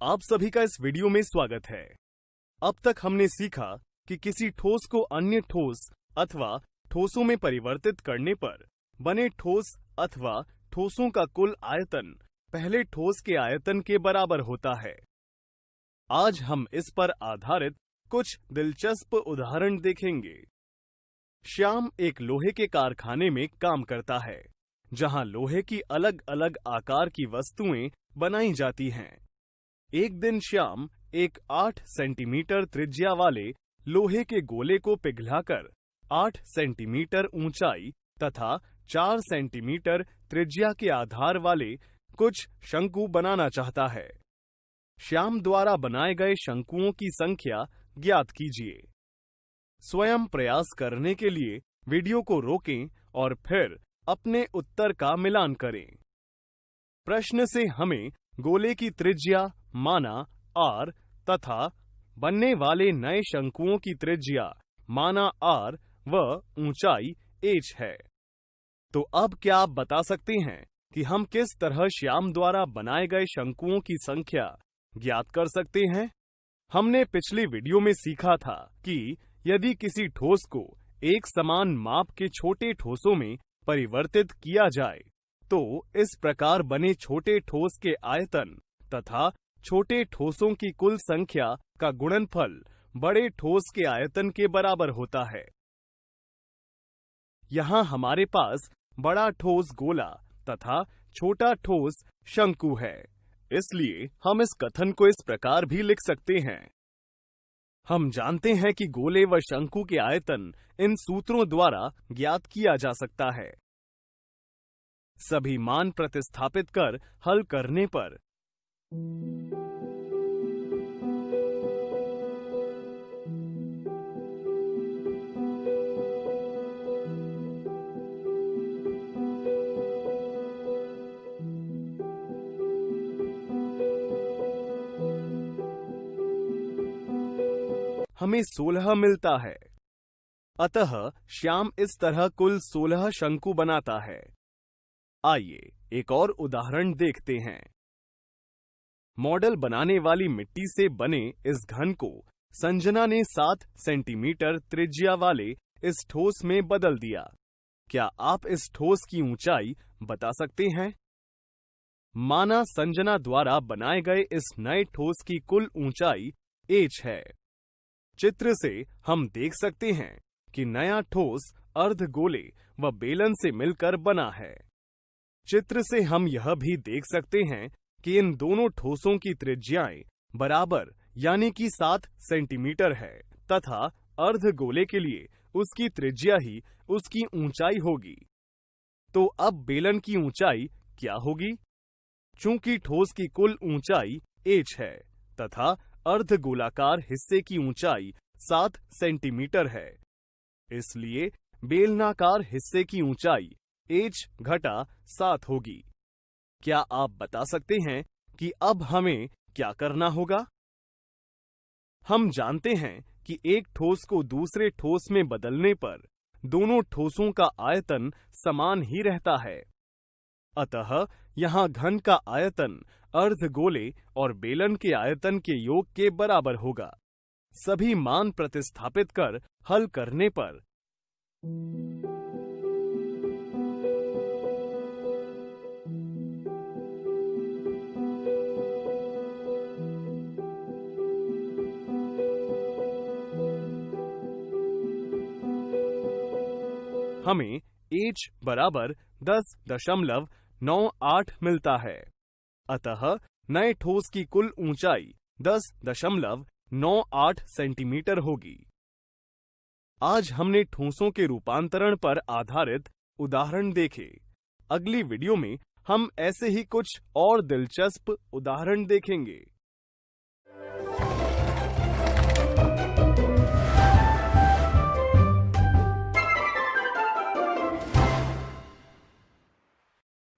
आप सभी का इस वीडियो में स्वागत है। अब तक हमने सीखा कि किसी ठोस को अन्य ठोस अथवा ठोसों में परिवर्तित करने पर बने ठोस अथवा ठोसों का कुल आयतन पहले ठोस के आयतन के बराबर होता है। आज हम इस पर आधारित कुछ दिलचस्प उदाहरण देखेंगे। श्याम एक लोहे के कारखाने में काम करता है, जहां लोहे की अलग अलग आकार की वस्तुएं बनाई जाती हैं। एक दिन श्याम एक 8 सेंटीमीटर त्रिज्या वाले लोहे के गोले को पिघलाकर 8 सेंटीमीटर ऊंचाई तथा 4 सेंटीमीटर त्रिज्या के आधार वाले कुछ शंकु बनाना चाहता है। श्याम द्वारा बनाए गए शंकुओं की संख्या ज्ञात कीजिए। स्वयं प्रयास करने के लिए वीडियो को रोकें और फिर अपने उत्तर का मिलान करें। प्रश्न से हमें गोले की त्रिज्या माना r तथा बनने वाले नए शंकुओं की त्रिज्या माना r व ऊंचाई h है। तो अब क्या आप बता सकते हैं कि हम किस तरह श्याम द्वारा बनाए गए शंकुओं की संख्या ज्ञात कर सकते हैं? हमने पिछले वीडियो में सीखा था कि यदि किसी ठोस को एक समान माप के छोटे ठोसों में परिवर्तित किया जाए तो इस प्रकार बने छोटे ठोस के आयतन तथा छोटे ठोसों की कुल संख्या का गुणनफल बड़े ठोस के आयतन के बराबर होता है। यहाँ हमारे पास बड़ा ठोस गोला तथा छोटा ठोस शंकु है, इसलिए हम इस कथन को इस प्रकार भी लिख सकते हैं। हम जानते हैं कि गोले व शंकु के आयतन इन सूत्रों द्वारा ज्ञात किया जा सकता है। सभी मान प्रतिस्थापित कर हल करने पर हमें 16 मिलता है। अतः श्याम इस तरह कुल 16 शंकु बनाता है। आइए एक और उदाहरण देखते हैं। मॉडल बनाने वाली मिट्टी से बने इस घन को संजना ने 7 सेंटीमीटर त्रिज्या वाले इस ठोस में बदल दिया। क्या आप इस ठोस की ऊंचाई बता सकते हैं? माना संजना द्वारा बनाए गए इस नए ठोस की कुल ऊंचाई h है। चित्र से हम देख सकते हैं कि नया ठोस अर्धगोले व बेलन से मिलकर बना है। चित्र से हम यह भी देख सकते हैं कि इन दोनों ठोसों की त्रिज्याएं बराबर यानी कि 7 सेंटीमीटर है तथा अर्धगोले के लिए उसकी त्रिज्या ही उसकी ऊंचाई होगी। तो अब बेलन की ऊंचाई क्या होगी? चूंकि ठोस की कुल ऊंचाई h है तथा अर्धगोलाकार हिस्से की ऊंचाई 7 सेंटीमीटर है, इसलिए बेलनाकार हिस्से की ऊंचाई h घटा 7 होगी। क्या आप बता सकते हैं कि अब हमें क्या करना होगा? हम जानते हैं कि एक ठोस को दूसरे ठोस में बदलने पर दोनों ठोसों का आयतन समान ही रहता है। अतः यहाँ घन का आयतन अर्धगोले और बेलन के आयतन के योग के बराबर होगा। सभी मान प्रतिस्थापित कर हल करने पर हमें h बराबर 10.98 मिलता है। अतः नए ठोस की कुल ऊंचाई 10.98 सेंटीमीटर होगी। आज हमने ठोसों के रूपांतरण पर आधारित उदाहरण देखे। अगली वीडियो में हम ऐसे ही कुछ और दिलचस्प उदाहरण देखेंगे।